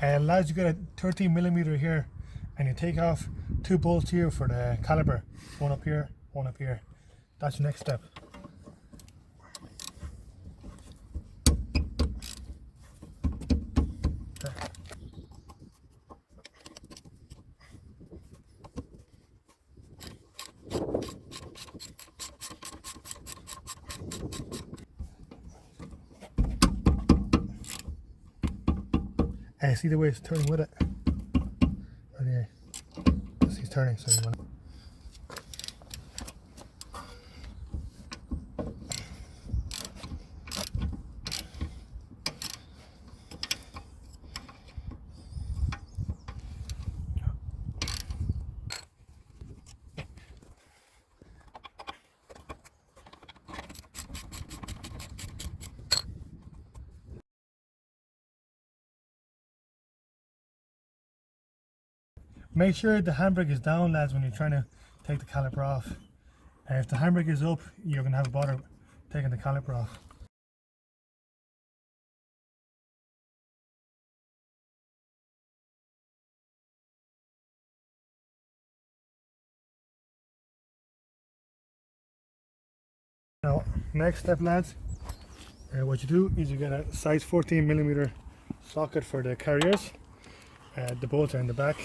Lads, you got a 13mm here, and you take off 2 bolts here for the caliper. One up here, one up here. That's the next step. See the way it's turning with it? Oh, yeah. See it's turning, so you want make sure the handbrake is down, lads, when you're trying to take the caliper off. If the handbrake is up, you're going to have a bother taking the caliper off. Now, next step, lads, what you do is you get a size 14mm socket for the carriers. The bolts are in the back.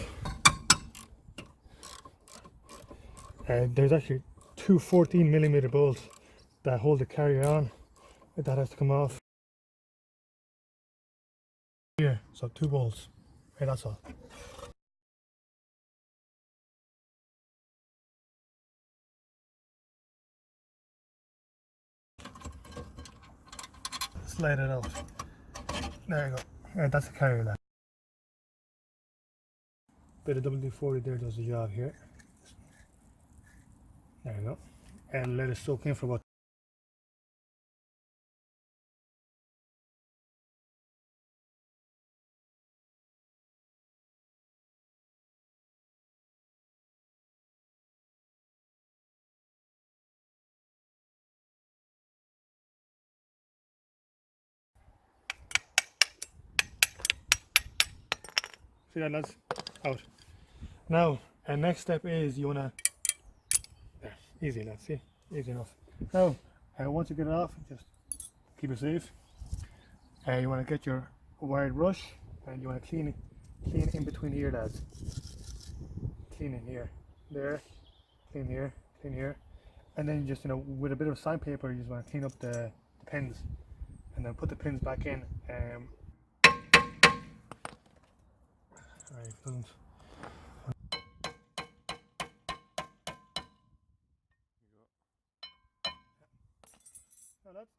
There's actually two 14mm bolts that hold the carrier on. That has to come off here, so 2 bolts. That's all. Slide it out. There you go. That's the carrier there. Bit of WD-40 there does the job here. There you go. And let it soak in for about. See that, lads? Out. Now, and next step is you wanna. There, easy, lads. See, easy enough. Now, once you get it off, just keep it safe. You wanna get your wired brush, and you wanna clean in between here, lads. Clean in here, there, clean here, and then just with a bit of sandpaper, you just wanna clean up the pins, and then put the pins back in. Alright, doesn't. No, that's.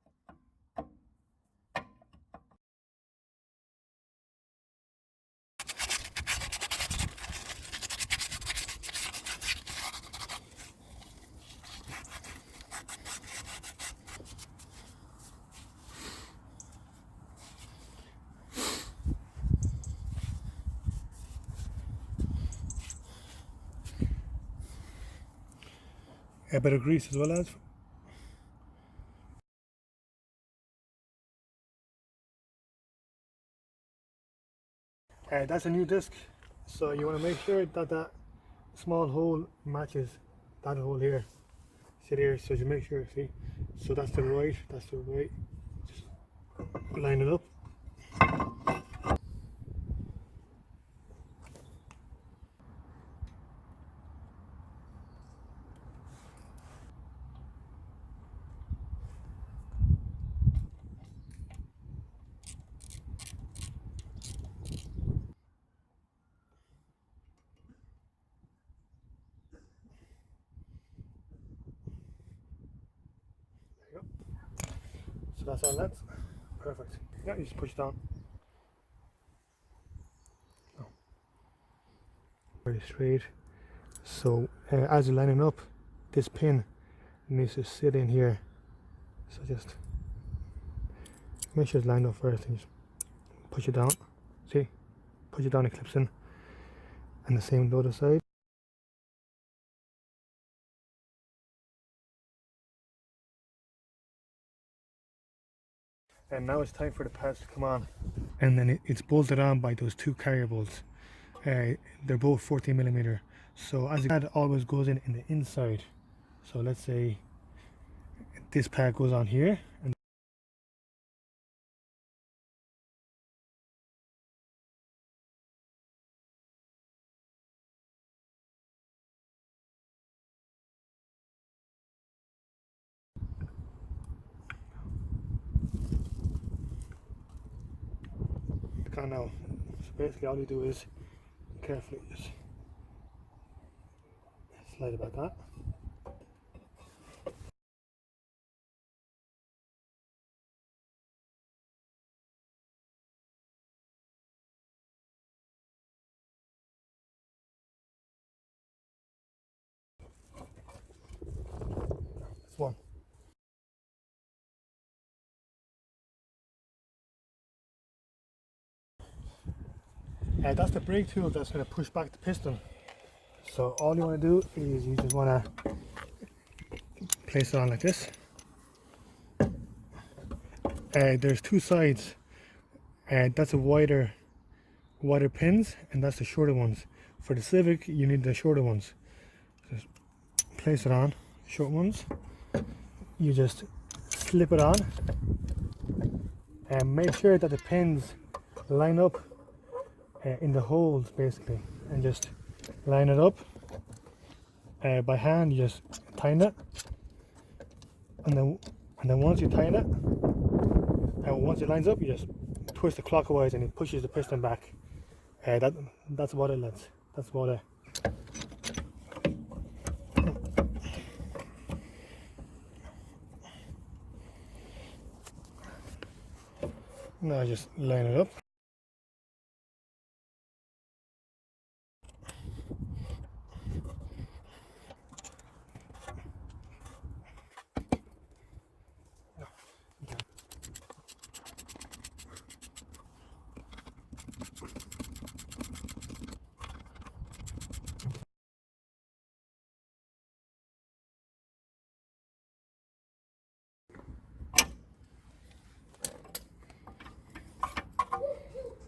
A bit of grease as well, lads. That's a new disc, so you want to make sure that that small hole matches that hole here. See there, so you make sure, see, so that's to the right, that's to the right. Just line it up. There you go. So that's all, lads. Perfect. Yeah, you just push it down. Oh. Very straight. So as you're lining up, this pin needs to sit in here. So just make sure it's lined up first and just push it down. See? Push it down, it clips in. And the same on the other side. And now it's time for the pads to come on. And then it's bolted on by those two carrier bolts. They're both 14mm. So as the pad always goes in the inside. So let's say this pad goes on here, and on now. So basically all you do is carefully just slide it back on. That's one. That's the brake tool that's going to push back the piston. So all you want to do is you just want to place it on like this. There's two sides. That's a wider pins, and that's the shorter ones. For the Civic, you need the shorter ones. Just place it on, short ones. You just slip it on, and make sure that the pins line up in the holes basically, and just line it up. By hand, you just tighten it, and then once you tighten it, once it lines up, you just twist it clockwise, and it pushes the piston back. That's about it, lads. That's about it. Now just line it up.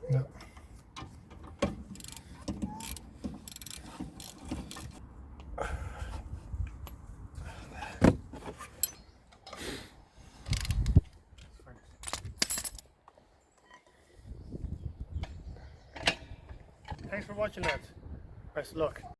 Yeah. Thanks for watching, lads. Best of luck.